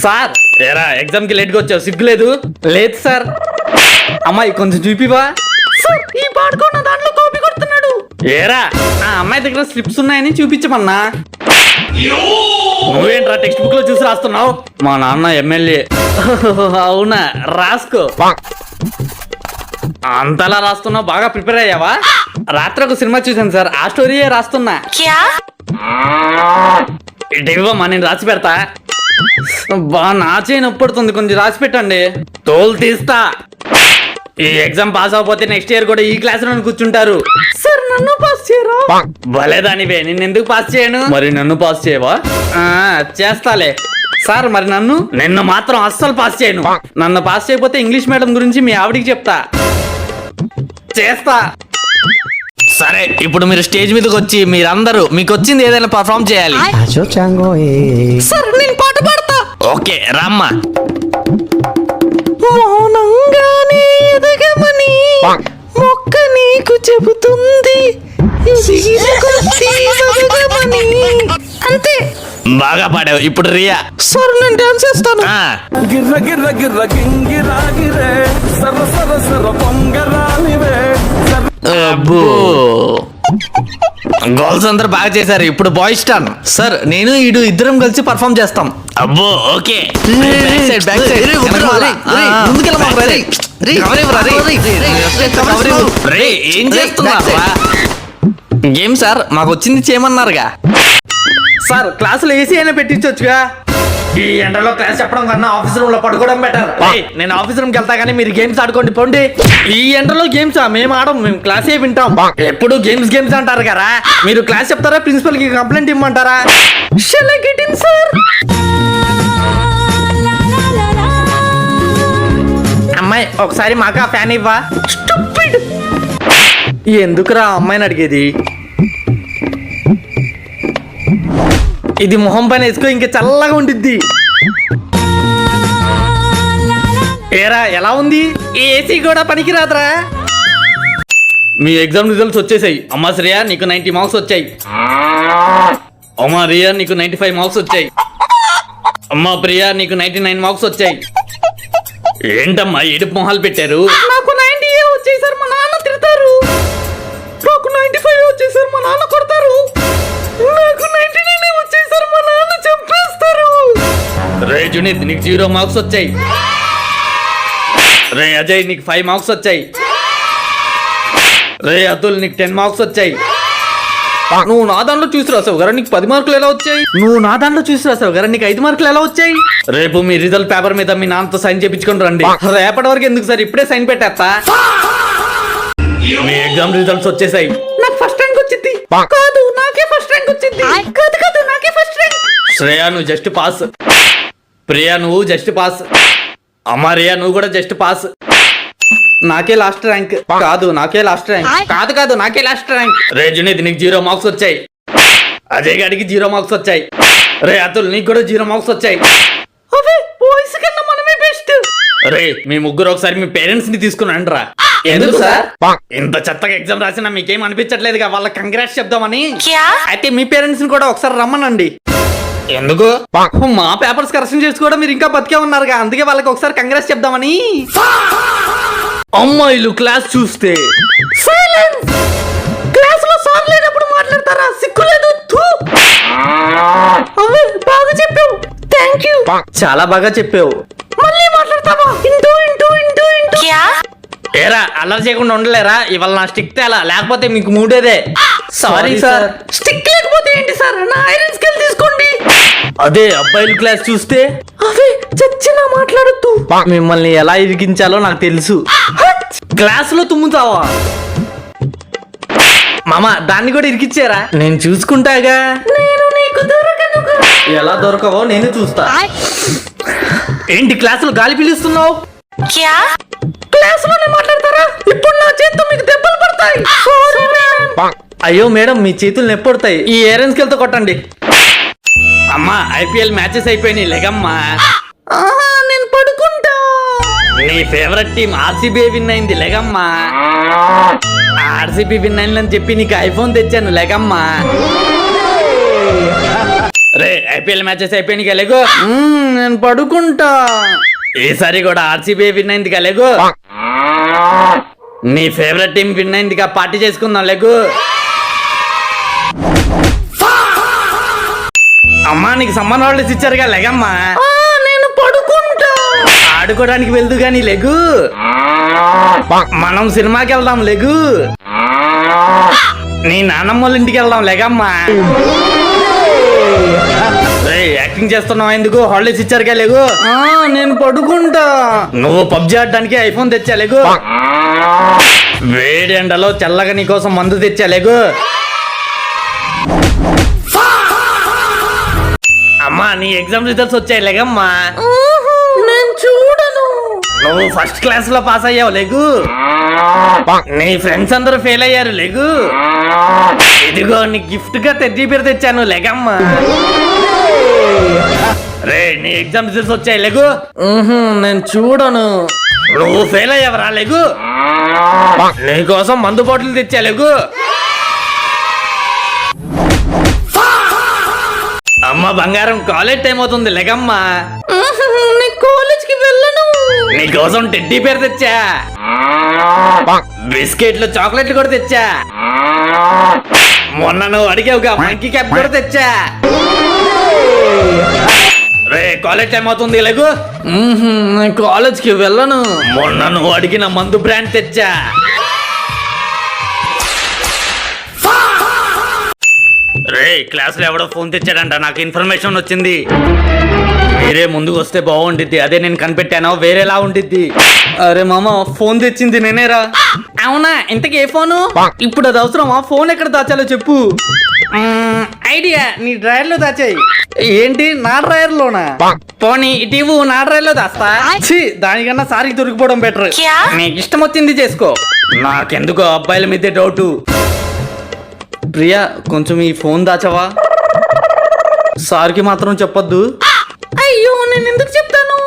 Sir ఏరా exam కి late గా వచ్చావు సిగ్గులేదు? లేదు సార్. అమ్మాయి కొంచెం చూపివా? ఈ పాడుకున్న దాంట్లో కాపీ కొడుతున్నాడు. ఏరా ఆ అమ్మాయి దగ్గర స్లిప్స్ ఉన్నాయని చూపించమన్నా. నువ్వేంట్రా టెక్స్ట్ బుక్ లో చూసి రాస్తున్నావు? మా నాన్న ఎమ్మెల్యే. అవునా, రాసుకో. అంతలా రాస్తున్నావు, బాగా ప్రిపేర్ అయ్యావా? రాత్రి ఒక సినిమా చూసాను సార్, ఆ స్టోరీయే రాస్తున్నా. ఇవ్వమ్మా, నేను రాసి పెడతా. నా చేయి నొప్పడుతుంది, కొంచెం రాసి పెట్టండి. తోలు తీస్తా. ఈ ఎగ్జామ్ పాస్ అవ్వకపోతే నెక్స్ట్ ఇయర్ కూడా ఈ క్లాస్ లో కూర్చుంటారు. సార్ నన్ను పాస్ చేయరా? భలేదానివే, నిన్ను ఎందుకు పాస్ చేయను? మరి నన్ను పాస్ చేయవా? చేస్తాలే. సార్ మరి నిన్ను మాత్రం అస్సలు పాస్ చేయను. నన్ను పాస్ చేయకపోతే ఇంగ్లీష్ మేడం గురించి మీ ఆవిడికి చెప్తా. చేస్తా. సరే, ఇప్పుడు మీరు స్టేజ్ మీదకి వచ్చి మీరందరూ మీకు వచ్చింది ఏదైనా పర్ఫామ్ చేయాలి. సార్ నేను పాట పాడతా. ఓకే రమ్మా. మౌనంగానే ఎదగమని మొక్క నీకు చెబుతుంది, అంతే. బాగా పాడావు. ఇప్పుడు రియా. సార్ నేను డాన్స్ చేస్తాను. గిర్ర గిర్ర గిర్ర గింగిరా గిరే సర సర సర పొంగరాలివే. అబ్బో, గర్ల్స్ అందరూ బాగా చేశారు. ఇప్పుడు బాయ్స్ టర్న్. సార్ నేను ఈడు ఇద్దరం కలిసి పర్ఫామ్ చేస్తాం. అబ్బో ఓకే. ఏం చేస్తున్నారా? గేమ్ సార్, మాకు వచ్చింది చేయమన్నారుగా. సార్ క్లాసులో ఏసీ అయినా పెట్టించొచ్చుగా. ఈ ఎండలో క్లాస్ చెప్పడం కన్నా ఆఫీస్ రూమ్ లో పడుకోవడం బెటర్. నేను ఆఫీస్ రూమ్ కి వెళ్తా కానీ మీరు గేమ్స్ ఆడుకోండి పోండి. ఈ ఎండలో గేమ్స్ మేము ఆడం, మేము క్లాసే వింటాం. ఎప్పుడు గేమ్స్ గేమ్స్ అంటారు కదా. మీరు క్లాస్ చెప్తారా, ప్రిన్సిపల్ కి కంప్లైంట్ ఇమ్మంటారా? సార్ అమ్మాయి ఒకసారి మాకు ఆ ఫ్యాన్ ఇవ్వా. ఎందుకురా అమ్మాయిని అడిగేది? ఇది మొహం పైన వేసుకో, ఇంకా చల్లగా ఉండిద్ది. ఏరా ఎలా ఉంది? ఈ ఏసీ కూడా పనికిరాదురా. మీ ఎగ్జామ్ రిజల్ట్స్ వచ్చేసాయి. అమ్మా శ్రేయ నీకు 90 మార్క్స్ వచ్చాయి. అమ్మా రియా నీకు 95 మార్క్స్ వచ్చాయి. అమ్మా ప్రియా నీకు 99 మార్క్స్ వచ్చాయి. ఏంటమ్మా ఏడుపు మొహాలు పెట్టారు? నాకు 90 వచ్చాయి సార్, మా నాన్న తిడతారు. నాకు 95 వచ్చాయి సార్, మా నాన్న కొడతారు. నాకు 99 వచ్చాయి సార్, మా నాన్న చంపేస్తారు. రే జునీద్ నీకు 0 మార్క్స్ వచ్చాయి. రే అజయ్ నీకు 5 మార్క్స్ వచ్చాయి. రే అతుల్ నీకు 10 మార్క్స్ వచ్చాయి. నువ్వు నా దాంట్లో చూసి రాసావు కదా, నీకు 10 మార్కులు ఎలా వచ్చాయి? నువ్వు నా దాంట్లో చూసి రాసావు కదా, నీకు 5 మార్కులు ఎలా వచ్చాయి? రేపు మీ రిజల్ట్ పేపర్ మీద మీ నాన్నతో సైన్ చేయించుకొని రండి. రేపటి వరకు ఎందుకు సార్, ఇప్పుడే సైన్ పెట్టేస్తా. మీ ఎగ్జామ్ రిజల్ట్స్ వచ్చేసాయి. నాకు ఫస్ట్ ర్యాంక్ వచ్చింది. కాదు నాకే ఫస్ట్ ర్యాంక్ వచ్చింది. కాదు కాదు నాకే ఫస్ట్ ర్యాంక్. శ్రేయ నువ్వు జస్ట్ పాస్. ప్రియా నువ్వు జస్ట్ పాస్. అమరియా నువ్వు కూడా జస్ట్ పాస్. నాకే లాస్ట్ ర్యాంక్. కాదు నాకే లాస్ట్ ర్యాంక్. కాదు కాదు నాకే లాస్ట్ ర్యాంక్. రే జునీద్ నీకు 0 మార్క్స్ వచ్చాయి. అజయ్ గారికి 0 మార్క్స్ వచ్చాయి. రే అతుల్ నీకు కూడా 0 మార్క్స్ వచ్చాయి. బాయ్స్ కన్నా మనమే బెస్ట్. రే మీ ముగ్గురు ఒకసారి మీ పేరెంట్స్ ని తీసుకుని రండి రా. ఎందుకు సార్? ఇంత చెత్తగా ఎగ్జామ్ రాసినా మీకేం అనిపించట్లేదుగా, వాళ్ళకి కంగ్రాట్స్ చెప్దామని. అయితే మీ పేరెంట్స్ ని కూడా ఒకసారి రమ్మనండి. ఎందుకు? మా పేపర్స్ కరెక్షన్ చేసి కూడా మీరు ఇంకా బతికే ఉన్నారుగా, అందుకే వాళ్ళకి ఒకసారి కంగ్రాట్స్ చెప్దామని. అమ్మాయిలు క్లాస్ చూస్తే క్లాస్ లో సార్ లేనప్పుడు మాట్లాడతారా? సిగ్గులేదు. బాగా చెప్పావు, థ్యాంక్ యూ. చాలా బాగా చెప్పావు. మళ్ళీ మాట్లాడతావా? Into into into into. ఏరా అల్లరి చేయకుండా ఉండలేరా? ఇవాళ నా స్టిక్ తేలా, లేకపోతే మీకు మూడేదే. Sorry sir. స్టిక్ లేకపోతే ఏంటి సార్, నా ఐరన్ స్కేల్ తీసుకోండి. అదే అబ్బాయిలు క్లాస్ చూస్తే అదే చచ్చినా మాట్లాడద్దు. మిమ్మల్ని ఎలా ఇరికించాలో నాకు తెలుసు. క్లాస్ లో తుమ్ముతావా? మామా దాన్ని కూడా ఇరికిచ్చారా? నేను చూసుకుంటాగా. నేను నీకు దొరకనుగా. ఎలా దొరకవో నేను చూస్తా. ఏంటి క్లాస్ లో గాలి పీలుస్తున్నావు? క్లాస్ లోనే మాట్లాడతారా? ఇప్పుడు నా చేతితో మీకు దెబ్బలు పడతాయి. అయ్యో మేడం మీ చేతులు నొప్పొడతాయి. ఈ ఐరన్ స్కేల్ తో కొట్టండి. అమ్మా ఐపీఎల్ మ్యాచెస్ అయిపోయినాయి, లెగమ్మా. నేను పడుకుంటా. నీ ఫేవరెట్ టీం ఆర్సీబీ విన్ అయింది, లెగమ్మా. ఆర్సీబీ విన్ అయిందని చెప్పి నీకు ఐఫోన్ తెచ్చాను, లెగమ్మా. రే ఐపీఎల్ మ్యాచెస్ అయిపోయినాయి కలేగు నేను పడుకుంటా. ఈసారి కూడా ఆర్సీబీ విన్ అయింది కలేగు. నీ ఫేవరెట్ టీం విన్ అయిందిగా, పార్టీ చేసుకుందాం లేకు. అమ్మా నీకు సమ్మర్ హాలిడేస్ ఇచ్చారుగా లేగమ్మా. నేను పడుకుంటా. ఆడుకోవడానికి వెళ్దు గాని లేగు. మనం సినిమాకి వెళ్దాం లేగు. నీ నాన్నమ్మ వాళ్ళ ఇంటికి వెళ్దాం లేగమ్మా. యాక్టింగ్ చేస్తున్నావు ఎందుకు? హాలిడేస్ ఇచ్చారుగా లేగు. నేను పడుకుంటా. నువ్వు పబ్జి ఆడడానికి ఐఫోన్ తెచ్చా లేగు. వేడి ఎండలో చల్లగా నీకోసం మందు తెచ్చా లేగు. అమ్మా నీ ఎగ్జామ్ రిజల్ట్స్ వచ్చాయి లేగమ్మా. నేను చూడను. నువ్వు ఫస్ట్ క్లాస్ లో పాస్ అయ్యావు లేగు. నీ ఫ్రెండ్స్ అందరూ ఫెయిల్ అయ్యారు లేగు. ఇదిగో నీ గిఫ్ట్ గా టెడ్డీ బేర్ తెచ్చాను లేగమ్మా. రే నీ ఎగ్జామ్ రిజల్ట్స్ వచ్చాయి లేగు. నేను చూడను. నువ్వు ఫెయిల్ అయ్యావరా లేగు. నీకోసం మందు బాటిల్ తెచ్చా లేగు. అమ్మ బంగారం కాలేజ్ టైం అవుతుంది లేగమ్మా. కాలేజ్కి వెళ్ళను. నీకోసం టెడ్డీ బేర్ తెచ్చా. బిస్కెట్లు చాక్లెట్లు కూడా తెచ్చా. మొన్న నువ్వు అడిగావుగా మంకీ క్యాప్ కూడా తెచ్చా. రే కాలేజ్ టైం అవుతుంది లేగు. కాలేజ్కి వెళ్ళను. మొన్న నువ్వు అడిగిన మందు బ్రాండ్ తెచ్చా. రే క్లాస్ లో ఎవడో ఫోన్ తెచ్చాడంట, నాకు ఇన్ఫర్మేషన్ వచ్చింది. వేరే ముందుకు వస్తే బాగుండిద్ది, అదే నేను కనిపెట్టాను వేరేలా ఉండిద్ది. అరే మామ ఫోన్ తెచ్చింది నేనేరా. అవునా ఇంతకీ ఏ ఫోను? ఇప్పుడు అది అవసరమా? ఫోన్ ఎక్కడ దాచాలో చెప్పు. ఐడియా, నీ డ్రైవర్ లో దాచాయి. ఏంటి నా డ్రైవర్ లోనా? పోనీ ఇటీవు నా డ్రైవర్ లో దాస్తా. దానికన్నా సారికి దొరికిపోవడం బెటర్. నీకు ఇష్టం వచ్చింది చేసుకో, నాకెందుకో అబ్బాయిల మీదే డౌటు. ప్రియా కొంచెం ఈ ఫోన్ దాచవా? సార్కి మాత్రం చెప్పొద్దు. అయ్యో నేను ఎందుకు చెప్తాను.